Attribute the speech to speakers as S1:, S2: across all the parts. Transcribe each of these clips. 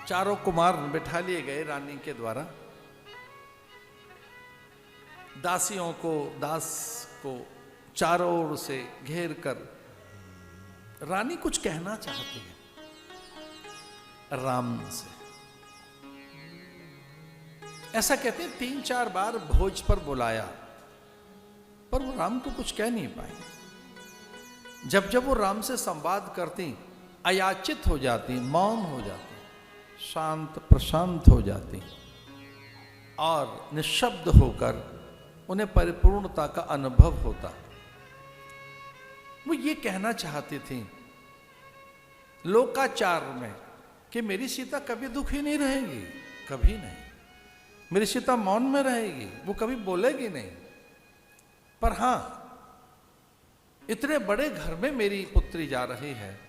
S1: चारों कुमार बिठा लिए गए रानी के द्वारा। दासियों को, दास को चारों ओर से घेर कर रानी कुछ कहना चाहती है राम से। ऐसा कहते हैं 3-4 बार भोज पर बुलाया, पर वो राम को कुछ कह नहीं पाई। जब जब वो राम से संवाद करती, अयाचित हो जाती, मौन हो जाती, शांत प्रशांत हो जाती और निशब्द होकर उन्हें परिपूर्णता का अनुभव होता। वो ये कहना चाहती थी लोकाचार में कि मेरी सीता कभी दुखी नहीं रहेगी, कभी नहीं। मेरी सीता मौन में रहेगी, वो कभी बोलेगी नहीं। पर हां, इतने बड़े घर में मेरी पुत्री जा रही है,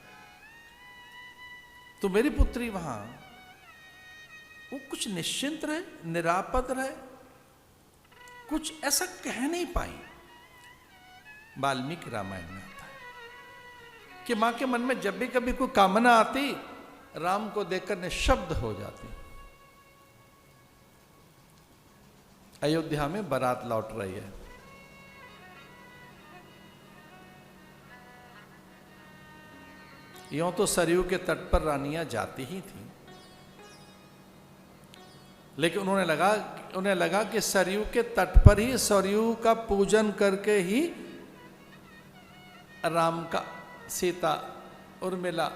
S1: तो मेरी पुत्री वहां वो कुछ निश्चिंत रहे, निरापद रहे, कुछ ऐसा कह नहीं पाई। वाल्मीकि रामायण में आता है कि मां के मन में जब भी कभी कोई कामना आती, राम को देखकर निशब्द हो जाती। अयोध्या में बारात लौट रही है। यूं तो सरयू के तट पर रानियां जाती ही थी, लेकिन उन्हें लगा कि सरयू के तट पर ही सरयू का पूजन करके ही राम का, सीता, उर्मिला,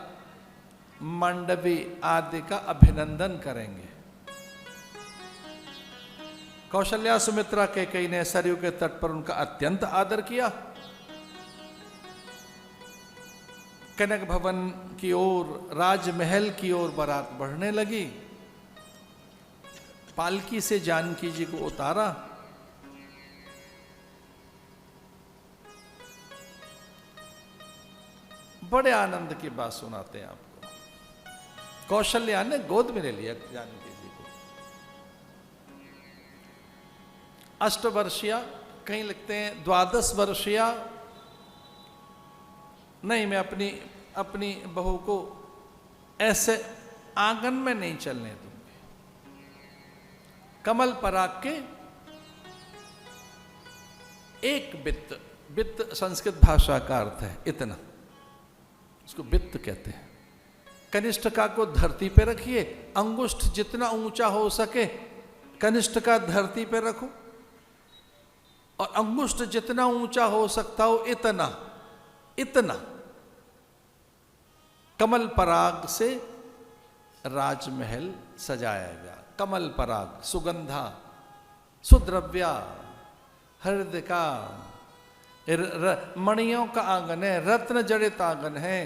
S1: मांडवी आदि का अभिनंदन करेंगे। कौशल्या, सुमित्रा, कैकेयी ने सरयू के तट पर उनका अत्यंत आदर किया। कनक भवन की ओर, राजमहल की ओर बारात बढ़ने लगी। पालकी से जानकी जी को उतारा। बड़े आनंद की बात सुनाते हैं आपको। कौशल्या ने गोद में ले लिया जानकी जी को। 8 वर्षीया, कहीं लिखते हैं 12 वर्षीया, नहीं मैं अपनी बहू को ऐसे आंगन में नहीं चलने दूंगी। कमल पराग के एक वित्त, वित्त संस्कृत भाषा का अर्थ है इतना, उसको वित्त कहते हैं। कनिष्ठिका को धरती पे रखिए, अंगुष्ठ जितना ऊंचा हो सके कनिष्ठिका धरती पे रखो, और अंगुष्ठ जितना ऊंचा हो सकता हो इतना कमल पराग से राजमहल सजाया गया। कमल पराग, सुगंधा, सुद्रव्या, हृदिका, मणियों का आंगन है, रत्न जड़ित आंगन है।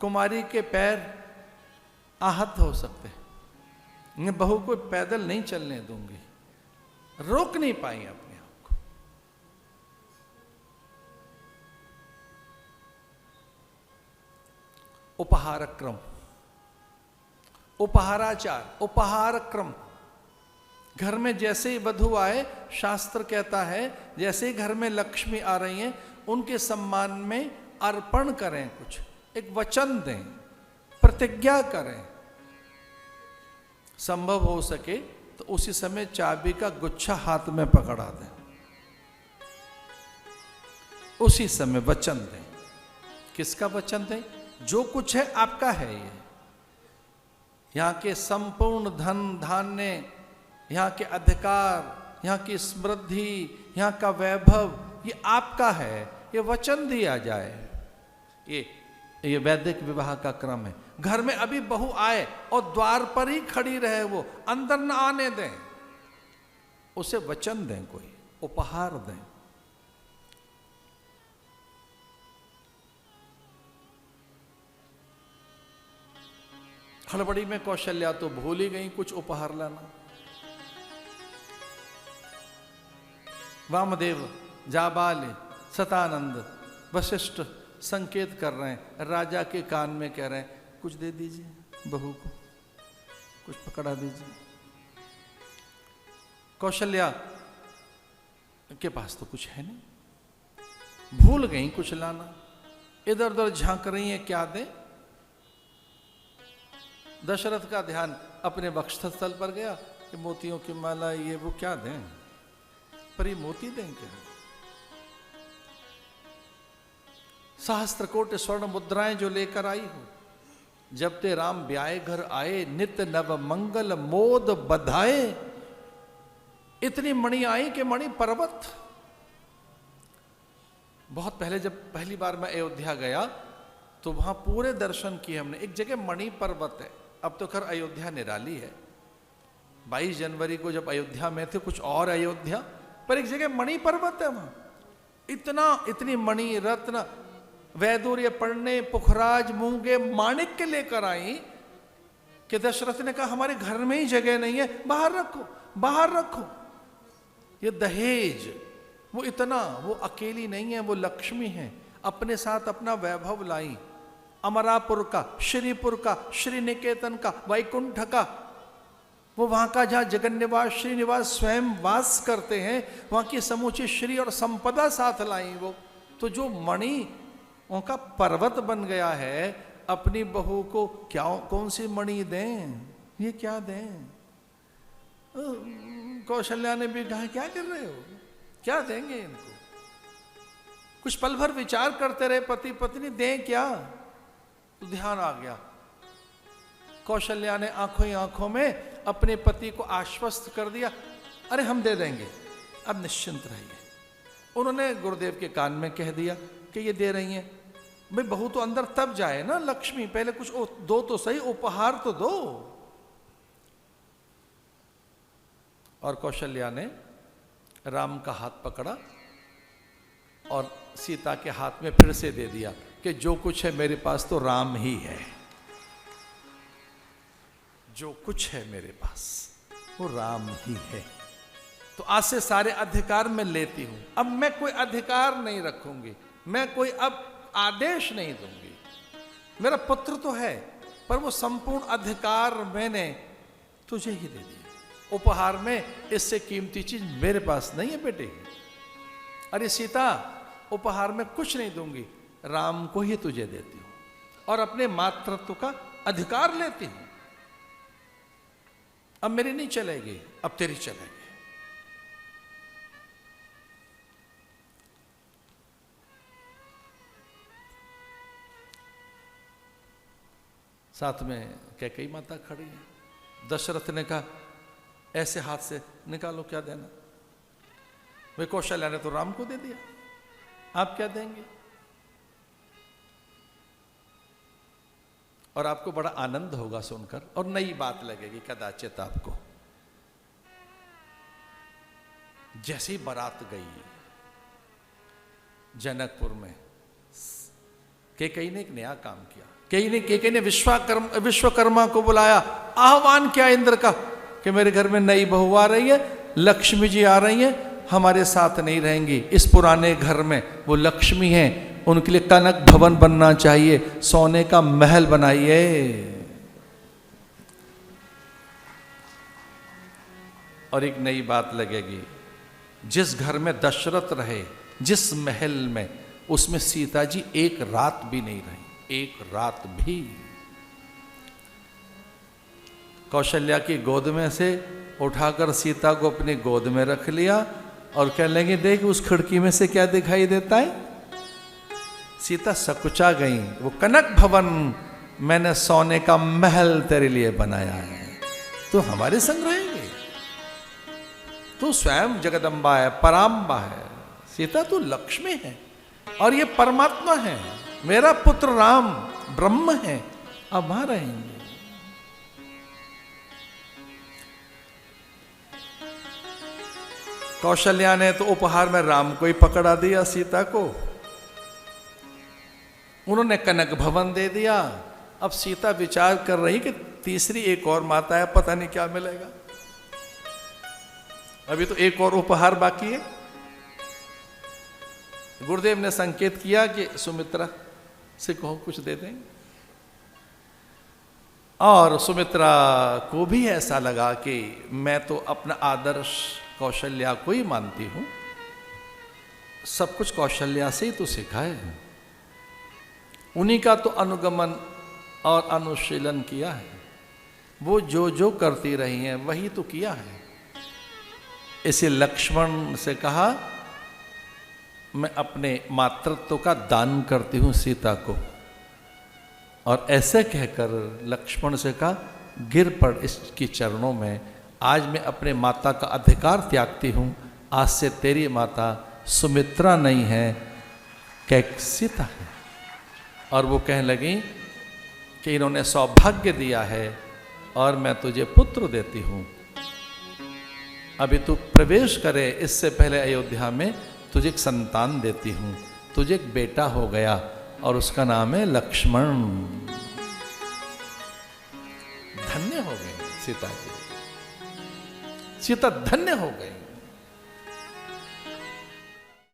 S1: कुमारी के पैर आहत हो सकते हैं, मैं बहू को पैदल नहीं चलने दूंगी। रोक नहीं पाई अपने आप को। उपहार क्रम, उपहाराचार, उपहार क्रम। घर में जैसे ही वधू आए, शास्त्र कहता है जैसे ही घर में लक्ष्मी आ रही हैं, उनके सम्मान में अर्पण करें, कुछ एक वचन दें, प्रतिज्ञा करें। संभव हो सके तो उसी समय चाबी का गुच्छा हाथ में पकड़ा दें, उसी समय वचन दें। किसका वचन दें? जो कुछ है आपका है। ये यहाँ के संपूर्ण धन धान्य, यहाँ के अधिकार, यहाँ की समृद्धि, यहाँ का वैभव, ये आपका है, ये वचन दिया जाए। ये वैदिक विवाह का क्रम है। घर में अभी बहू आए और द्वार पर ही खड़ी रहे, वो अंदर न आने दें, उसे वचन दें, कोई उपहार दें। हड़बड़ी में कौशल्या तो भूल ही गई कुछ उपहार लाना। वामदेव, जाबाल, सतानंद, वशिष्ठ संकेत कर रहे हैं, राजा के कान में कह रहे हैं कुछ दे दीजिए बहू को, कुछ पकड़ा दीजिए। कौशल्या के पास तो कुछ है नहीं, भूल गई कुछ लाना, इधर उधर झांक रही है क्या दे। दशरथ का ध्यान अपने वक्षस्थल पर गया कि मोतियों की माला ये वो क्या दें, पर ये मोती दें क्या? सहस्त्रकोट स्वर्ण मुद्राएं जो लेकर आई हो, जब ते राम ब्याए घर आए, नित नव मंगल मोद बधाए। इतनी मणि आई कि मणि पर्वत। बहुत पहले जब पहली बार मैं अयोध्या गया तो वहां पूरे दर्शन किए हमने। एक जगह मणि पर्वत है, अब तो खैर अयोध्या निराली है। 22 जनवरी को जब अयोध्या में थे कुछ और अयोध्या, पर एक जगह मणि पर्वत है वहां। इतनी मणि रत्न वैदूर्य पढ़ने पुखराज मूंगे माणिक्य लेकर आई कि दशरथ ने कहा हमारे घर में ही जगह नहीं है, बाहर रखो बाहर रखो। ये दहेज, वो इतना, वो अकेली नहीं है, वो लक्ष्मी है, अपने साथ अपना वैभव लाई। अमरापुर का, श्रीपुर का, श्रीनिकेतन का, वैकुंठ का, वो वहां का जहां जगन्निवास श्रीनिवास स्वयं वास करते हैं, वहां की समूची श्री और संपदा साथ लाई वो। तो जो मणि उनका पर्वत बन गया है, अपनी बहू को क्या कौन सी मणि दें, ये क्या दें? कौशल्या ने भी कहा क्या कर रहे हो, क्या देंगे इनको? कुछ पल भर विचार करते रहे पति पत्नी, दें क्या? तो ध्यान आ गया। कौशल्या ने आंखों ही आंखों में अपने पति को आश्वस्त कर दिया, अरे हम दे देंगे, अब निश्चिंत रहिए। उन्होंने गुरुदेव के कान में कह दिया कि ये दे रही हैं। भाई बहू तो अंदर तब जाए ना, लक्ष्मी पहले कुछ दो तो सही, उपहार तो दो। और कौशल्या ने राम का हाथ पकड़ा और सीता के हाथ में फिर से दे दिया कि जो कुछ है मेरे पास तो राम ही है, जो कुछ है मेरे पास वो राम ही है। तो आज से सारे अधिकार मैं लेती हूं, अब मैं कोई अधिकार नहीं रखूंगी, मैं कोई अब आदेश नहीं दूंगी। मेरा पुत्र तो है, पर वो संपूर्ण अधिकार मैंने तुझे ही दे दिया। उपहार में इससे कीमती चीज मेरे पास नहीं है बेटे। अरे सीता, उपहार में कुछ नहीं दूंगी, राम को ही तुझे देती हूं और अपने मातृत्व का अधिकार लेती हूं। अब मेरी नहीं चलेगी, अब तेरी चलेगी। साथ में कैकेयी माता खड़ी है। दशरथ ने कहा ऐसे हाथ से निकालो, क्या देना? वे कौशल्या ने तो राम को दे दिया, आप क्या देंगे? और आपको बड़ा आनंद होगा सुनकर और नई बात लगेगी कदाचित आपको। जैसी बारात गई जनकपुर में, कैकेयी ने एक नया काम किया। कैकेयी ने विश्वकर्मा को बुलाया, आह्वान किया इंद्र का कि मेरे घर में नई बहू आ रही है, लक्ष्मी जी आ रही है, हमारे साथ नहीं रहेंगी इस पुराने घर में, वो लक्ष्मी हैं, उनके लिए कनक भवन बनना चाहिए, सोने का महल बनाइए। और एक नई बात लगेगी, जिस घर में दशरथ रहे, जिस महल में, उसमें सीता जी एक रात भी नहीं रही, एक रात भी। कौशल्या की गोद में से उठाकर सीता को अपनी गोद में रख लिया और कहने लगे देख उस खिड़की में से क्या दिखाई देता है? सीता सकुचा गई, वो कनक भवन मैंने सोने का महल तेरे लिए बनाया है, तो हमारे संग रहेंगे, तू स्वयं जगदम्बा है, पराम्बा है। सीता तू लक्ष्मी है और ये परमात्मा है, मेरा पुत्र राम ब्रह्म है, अब वहां रहेंगे। कौशल्या ने तो उपहार में राम को ही पकड़ा दिया सीता को, उन्होंने कनक भवन दे दिया। अब सीता विचार कर रही कि तीसरी एक और माता है, पता नहीं क्या मिलेगा, अभी तो एक और उपहार बाकी है। गुरुदेव ने संकेत किया कि सुमित्रा से कहो कुछ दे देंगे, और सुमित्रा को भी ऐसा लगा कि मैं तो अपना आदर्श कौशल्या को ही मानती हूं, सब कुछ कौशल्या से ही तो सीखा है, उन्हीं का तो अनुगमन और अनुशीलन किया है। वो जो जो करती रही हैं वही तो किया है। इसे लक्ष्मण से कहा, मैं अपने मातृत्व का दान करती हूं सीता को। और ऐसे कहकर लक्ष्मण से कहा, गिर पड़ इसकी चरणों में, आज मैं अपने माता का अधिकार त्यागती हूं। आज से तेरी माता सुमित्रा नहीं है, कैकसीता है। और वो कहने लगी कि इन्होंने सौभाग्य दिया है और मैं तुझे पुत्र देती हूं। अभी तू प्रवेश करे इससे पहले अयोध्या में तुझे एक संतान देती हूं। तुझे एक बेटा हो गया और उसका नाम है लक्ष्मण। धन्य हो गई सीता जी, सीता धन्य हो गई।